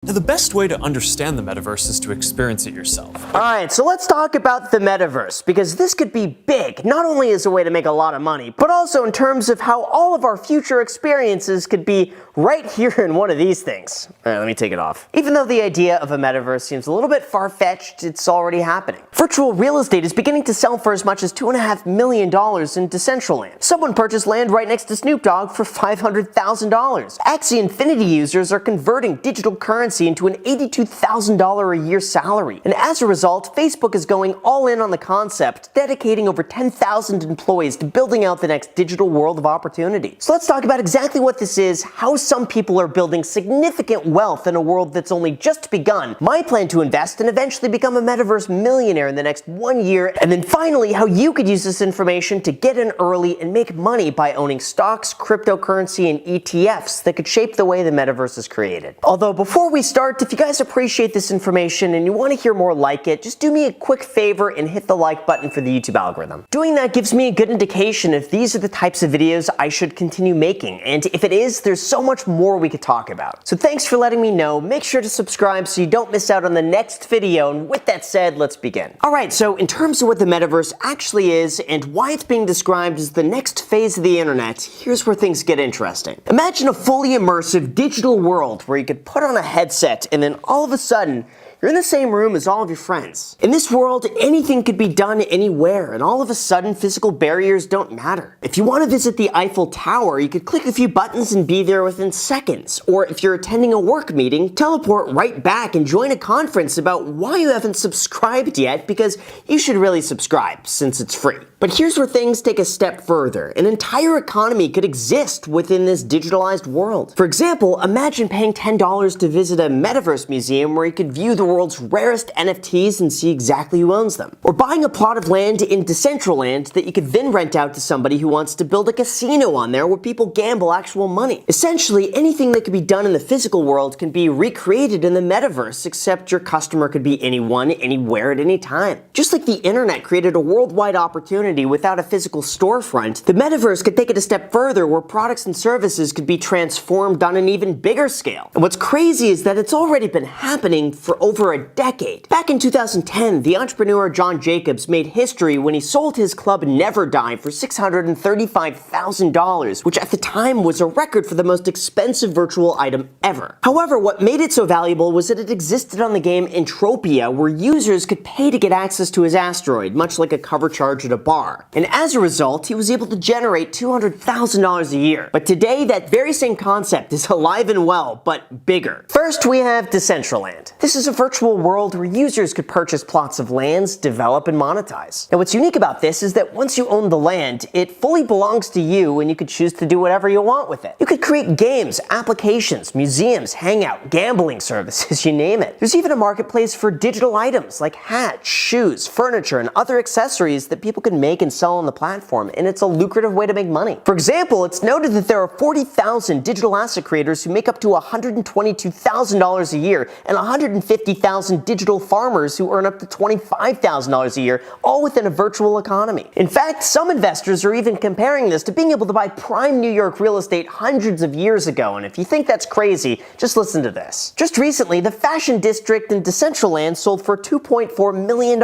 Now, the best way to understand the metaverse is to experience it yourself. Alright, so let's talk about the metaverse, because this could be big, not only as a way to make a lot of money, but also in terms of how all of our future experiences could be right here in one of these things. Alright, let me take it off. Even though the idea of a metaverse seems a little bit far-fetched, it's already happening. Virtual real estate is beginning to sell for as much as $2.5 million in Decentraland. Someone purchased land right next to Snoop Dogg for $500,000. Axie Infinity users are converting digital currency into an $82,000 a year salary. And as a result, Facebook is going all in on the concept, dedicating over 10,000 employees to building out the next digital world of opportunity. So let's talk about exactly what this is, how some people are building significant wealth in a world that's only just begun, my plan to invest and eventually become a Metaverse millionaire in the next 1 year, and then finally how you could use this information to get in early and make money by owning stocks, cryptocurrency, and ETFs that could shape the way the Metaverse is created. Although before we start, if you guys appreciate this information and you want to hear more like it, just do me a quick favor and hit the like button for the YouTube algorithm. Doing that gives me a good indication if these are the types of videos I should continue making, and if it is, there's so much more we could talk about. So thanks for letting me know. Make sure to subscribe so you don't miss out on the next video, and with that said, let's begin. Alright, so in terms of what the Metaverse actually is and why it's being described as the next phase of the internet, here's where things get interesting. Imagine a fully immersive digital world where you could put on a headset and then all of a sudden, you're in the same room as all of your friends. In this world, anything could be done anywhere, and all of a sudden, physical barriers don't matter. If you want to visit the Eiffel Tower, you could click a few buttons and be there within seconds. Or if you're attending a work meeting, teleport right back and join a conference about why you haven't subscribed yet, because you should really subscribe, since it's free. But here's where things take a step further. An entire economy could exist within this digitalized world. For example, imagine paying $10 to visit a Metaverse museum where you could view the world's rarest NFTs and see exactly who owns them. Or buying a plot of land in Decentraland that you could then rent out to somebody who wants to build a casino on there where people gamble actual money. Essentially, anything that could be done in the physical world can be recreated in the Metaverse, except your customer could be anyone, anywhere, at any time. Just like the internet created a worldwide opportunity without a physical storefront, the Metaverse could take it a step further where products and services could be transformed on an even bigger scale. And what's crazy is that it's already been happening for over a decade. Back in 2010, the entrepreneur John Jacobs made history when he sold his club Never Die for $635,000, which at the time was a record for the most expensive virtual item ever. However, what made it so valuable was that it existed on the game Entropia, where users could pay to get access to his asteroid, much like a cover charge at a bar. And as a result, he was able to generate $200,000 a year. But today, that very same concept is alive and well, but bigger. First, we have Decentraland. This is a virtual world where users could purchase plots of lands, develop, and monetize. Now, what's unique about this is that once you own the land, it fully belongs to you and you could choose to do whatever you want with it. You could create games, applications, museums, hangout, gambling services, you name it. There's even a marketplace for digital items like hats, shoes, furniture, and other accessories that people can make and sell on the platform, and it's a lucrative way to make money. For example, it's noted that there are 40,000 digital asset creators who make up to $122,000 a year and 150,000 digital farmers who earn up to $25,000 a year, all within a virtual economy. In fact, some investors are even comparing this to being able to buy prime New York real estate hundreds of years ago, and if you think that's crazy, just listen to this. Just recently, the fashion district in Decentraland sold for $2.4 million.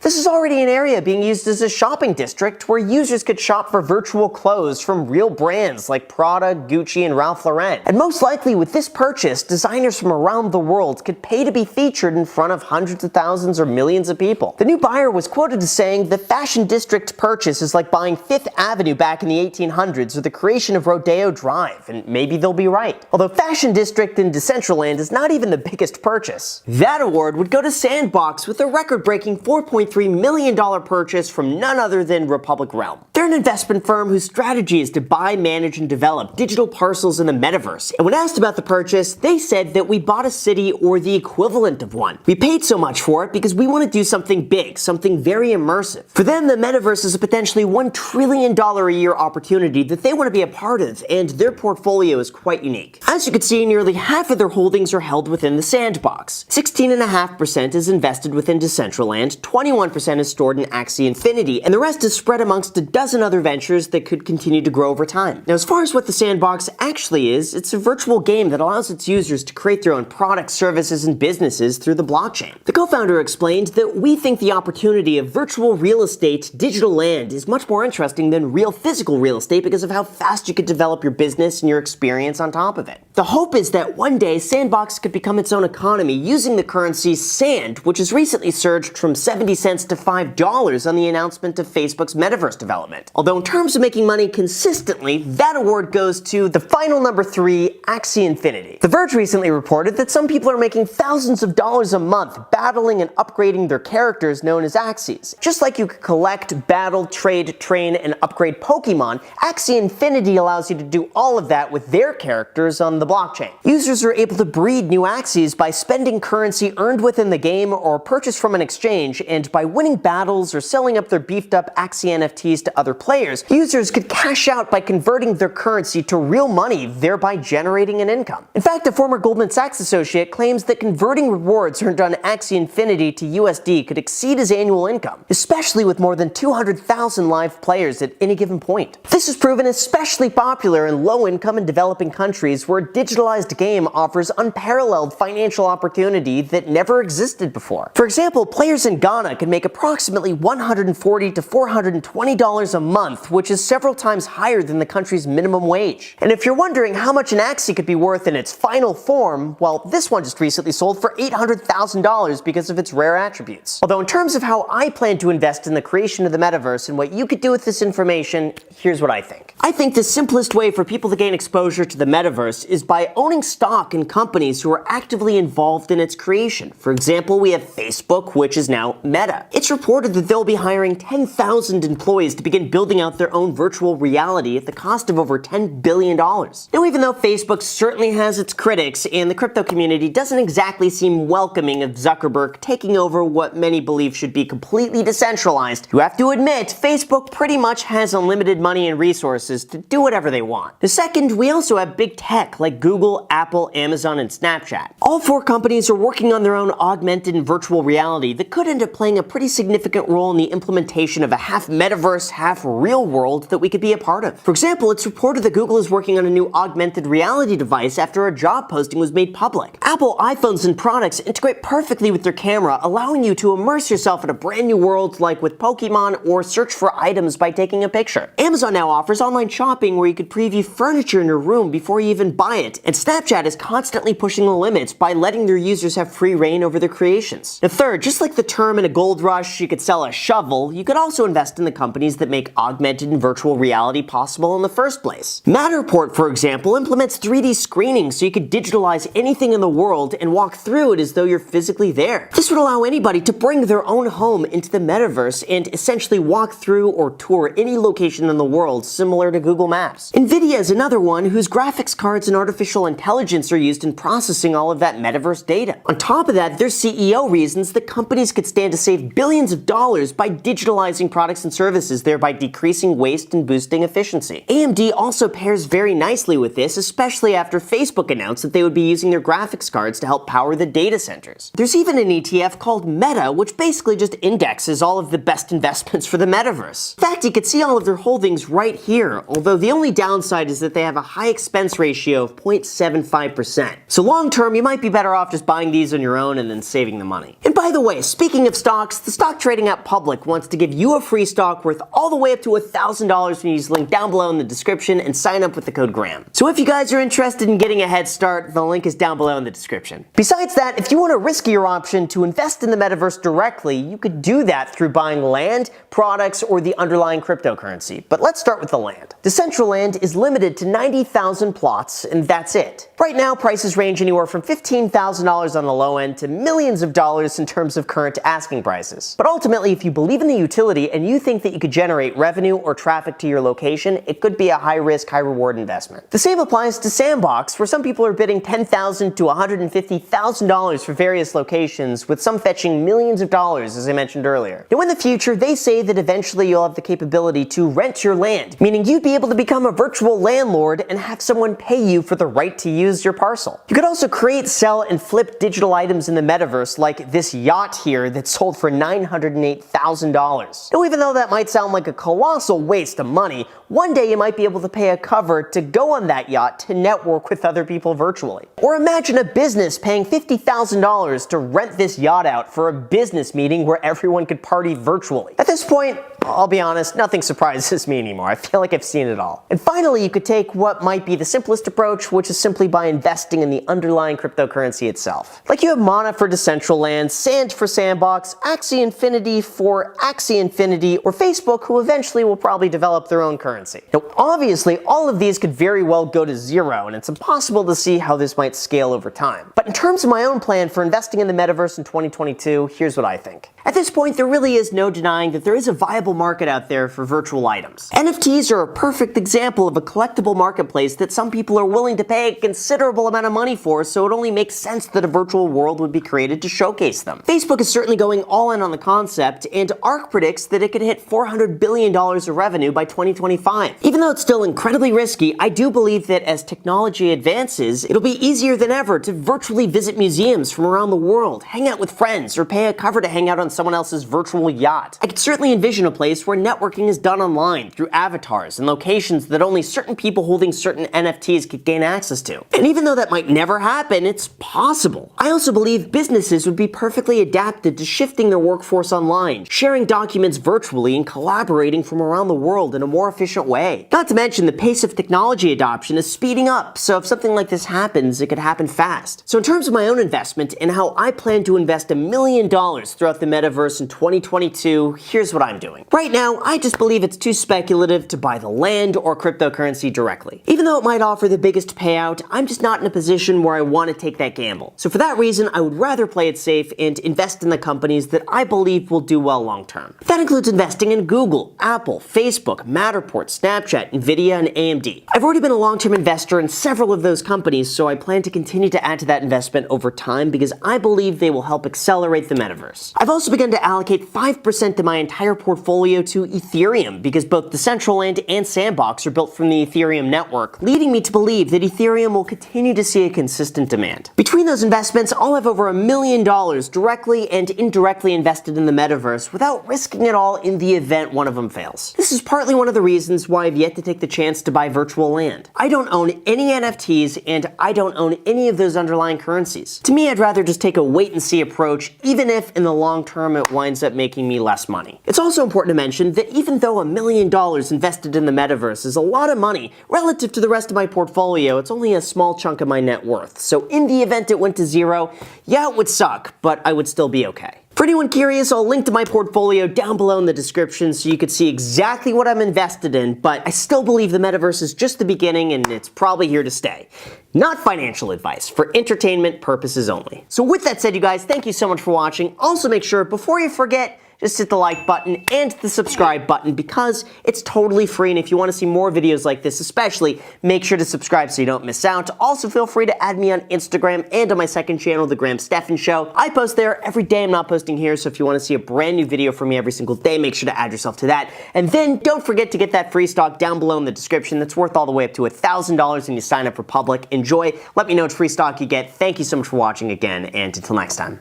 This is already an area being used as a shopping district where users could shop for virtual clothes from real brands like Prada, Gucci, and Ralph Lauren. And most likely with this purchase, designers from around the world could pay to be featured in front of hundreds of thousands or millions of people. The new buyer was quoted as saying, "The fashion district purchase is like buying Fifth Avenue back in the 1800s or the creation of Rodeo Drive," and maybe they'll be right. Although fashion district in Decentraland is not even the biggest purchase. That award would go to Sandbox with a record-breaking $4.3 million purchase from none other than Republic Realm. They're an investment firm whose strategy is to buy, manage, and develop digital parcels in the Metaverse. And when asked about the purchase, they said that we bought a city or the equivalent of one. We paid so much for it because we want to do something big, something very immersive. For them, the Metaverse is a potentially $1 trillion a year opportunity that they want to be a part of, and their portfolio is quite unique. As you can see, nearly half of their holdings are held within the Sandbox. 16.5% is invested within Decentraland, 21% is stored in Axie Infinity, and the rest is spread amongst a dozen dozen other ventures that could continue to grow over time. Now, as far as what the sandbox actually is, it's a virtual game that allows its users to create their own products, services, and businesses through the blockchain. The co-founder explained that we think the opportunity of virtual real estate, digital land, is much more interesting than real physical real estate because of how fast you could develop your business and your experience on top of it. The hope is that one day Sandbox could become its own economy using the currency Sand, which has recently surged from 70 cents to $5 on the announcement of Facebook's Metaverse development. Although in terms of making money consistently, that award goes to the final number 3, Axie Infinity. The Verge recently reported that some people are making thousands of dollars a month battling and upgrading their characters known as Axies. Just like you could collect, battle, trade, train, and upgrade Pokemon, Axie Infinity allows you to do all of that with their characters on the blockchain. Users are able to breed new Axies by spending currency earned within the game or purchased from an exchange, and by winning battles or selling up their beefed up Axie NFTs to other players, users could cash out by converting their currency to real money, thereby generating an income. In fact, a former Goldman Sachs associate claims that converting rewards earned on Axie Infinity to USD could exceed his annual income, especially with more than 200,000 live players at any given point. This has proven especially popular in low-income and developing countries where a digitalized game offers unparalleled financial opportunity that never existed before. For example, players in Ghana can make approximately $140 to $420 a month, which is several times higher than the country's minimum wage. And if you're wondering how much an Axie could be worth in its final form, well, this one just recently sold for $800,000 because of its rare attributes. Although in terms of how I plan to invest in the creation of the metaverse and what you could do with this information, here's what I think. I think the simplest way for people to gain exposure to the metaverse is by owning stock in companies who are actively involved in its creation. For example, we have Facebook, which is now Meta. It's reported that they'll be hiring 10,000 employees to begin building out their own virtual reality at the cost of over $10 billion. Now, even though Facebook certainly has its critics, and the crypto community doesn't exactly seem welcoming of Zuckerberg taking over what many believe should be completely decentralized, you have to admit, Facebook pretty much has unlimited money and resources to do whatever they want. The second, we also have big tech like Google, Apple, Amazon, and Snapchat. All 4 companies are working on their own augmented and virtual reality that could end up playing a pretty significant role in the implementation of a half metaverse, half real world that we could be a part of. For example, it's reported that Google is working on a new augmented reality device after a job posting was made public. Apple iPhones and products integrate perfectly with their camera, allowing you to immerse yourself in a brand new world like with Pokemon or search for items by taking a picture. Amazon now offers online shopping where you could preview furniture in your room before you even buy it, and Snapchat is constantly pushing the limits by letting their users have free reign over their creations. Now third, just like the term in a gold rush you could sell a shovel, you could also invest in the companies that make augmented and virtual reality possible in the first place. Matterport, for example, implements 3D screening so you could digitalize anything in the world and walk through it as though you're physically there. This would allow anybody to bring their own home into the metaverse and essentially walk through or tour any location in the world, similar to Google Maps. Nvidia is another one whose graphics cards and artificial intelligence are used in processing all of that metaverse data. On top of that, their CEO reasons that companies could stand to save billions of dollars by digitalizing products and services, thereby decreasing waste and boosting efficiency. AMD also pairs very nicely with this, especially after Facebook announced that they would be using their graphics cards to help power the data centers. There's even an ETF called Meta, which basically just indexes all of the best investments for the metaverse. In fact, you can see all of their holdings right here, although the only downside is that they have a high expense ratio of 0.75%. So long term, you might be better off just buying these on your own and then saving the money. And by the way, speaking of stocks, the stock trading app Public wants to give you a free stock worth all the way up to $1,000 when you use the link down below in the description and sign up with the code GRAHAM. So if you guys are interested in getting a head start, the link is down below in the description. Besides that, if you want a riskier option to invest in the metaverse directly, you could do that through buying land, products, or the underlying cryptocurrency. But let's start with the land. Decentraland is limited to 90,000 plots, and that's it. Right now, prices range anywhere from $15,000 on the low end to millions of dollars in terms of current asking prices. But ultimately, if you believe in the utility and you think that you could generate revenue or traffic to your location, it could be a high-risk, high-reward investment. The same applies to Sandbox, where some people are bidding $10,000 to $150,000 for various locations, with some fetching millions of dollars, as I mentioned earlier. Now in the future, they say that eventually you'll have the capability to rent your land, meaning you'd be able to become a virtual landlord and have someone pay you for the right to use choose your parcel. You could also create, sell, and flip digital items in the metaverse, like this yacht here that sold for $908,000. Now, even though that might sound like a colossal waste of money, one day you might be able to pay a cover to go on that yacht to network with other people virtually. Or imagine a business paying $50,000 to rent this yacht out for a business meeting where everyone could party virtually. At this point, I'll be honest, nothing surprises me anymore. I feel like I've seen it all. And finally, you could take what might be the simplest approach, which is simply by investing in the underlying cryptocurrency itself. Like you have Mana for Decentraland, Sand for Sandbox, Axie Infinity for Axie Infinity, or Facebook, who eventually will probably develop their own currency. Now, obviously, all of these could very well go to zero, and it's impossible to see how this might scale over time. But in terms of my own plan for investing in the metaverse in 2022, here's what I think. At this point, there really is no denying that there is a viable market out there for virtual items. NFTs are a perfect example of a collectible marketplace that some people are willing to pay a considerable amount of money for, so it only makes sense that a virtual world would be created to showcase them. Facebook is certainly going all in on the concept, and ARK predicts that it could hit $400 billion of revenue by 2025. Even though it's still incredibly risky, I do believe that as technology advances, it'll be easier than ever to virtually visit museums from around the world, hang out with friends, or pay a cover to hang out on someone else's virtual yacht. I could certainly envision a place where networking is done online through avatars and locations that only certain people holding certain NFTs could gain access to. And even though that might never happen, it's possible. I also believe businesses would be perfectly adapted to shifting their workforce online, sharing documents virtually, and collaborating from around the world in a more efficient way. Not to mention, the pace of technology adoption is speeding up, so if something like this happens, it could happen fast. So in terms of my own investment and how I plan to invest $1 million throughout the metaverse in 2022, here's what I'm doing. Right now, I just believe it's too speculative to buy the land or cryptocurrency directly. Even though it might offer the biggest payout, I'm just not in a position where I want to take that gamble. So for that reason, I would rather play it safe and invest in the companies that I believe will do well long term. That includes investing in Google, Apple, Facebook, Matterport, Snapchat, Nvidia, and AMD. I've already been a long-term investor in several of those companies, so I plan to continue to add to that investment over time because I believe they will help accelerate the metaverse. I've also begun to allocate 5% of my entire portfolio to Ethereum because both Decentraland and Sandbox are built from the Ethereum network, leading me to believe that Ethereum will continue to see a consistent demand. Between those investments, I'll have over $1 million directly and indirectly invested in the metaverse without risking it all in the event one of them fails. This is partly one of the reasons why I've yet to take the chance to buy virtual land. I don't own any NFTs and I don't own any of those underlying currencies. To me, I'd rather just take a wait-and-see approach, even if in the long term it winds up making me less money. It's also important to mention that even though $1 million invested in the metaverse is a lot of money, relative to the rest of my portfolio, it's only a small chunk of my net worth. So in the event it went to zero, yeah, it would suck, but I would still be okay. For anyone curious, I'll link to my portfolio down below in the description so you could see exactly what I'm invested in, but I still believe the metaverse is just the beginning and it's probably here to stay. Not financial advice, for entertainment purposes only. So with that said, you guys, thank you so much for watching. Also make sure, before you forget, just hit the like button and the subscribe button because it's totally free, and if you want to see more videos like this especially, make sure to subscribe so you don't miss out. Also feel free to add me on Instagram and on my second channel, The Graham Stephan Show. I post there every day. I'm not posting here, so if you want to see a brand new video from me every single day, make sure to add yourself to that. And then don't forget to get that free stock down below in the description. That's worth all the way up to $1,000 when you sign up for public. Enjoy. Let me know what free stock you get. Thank you so much for watching again, and until next time.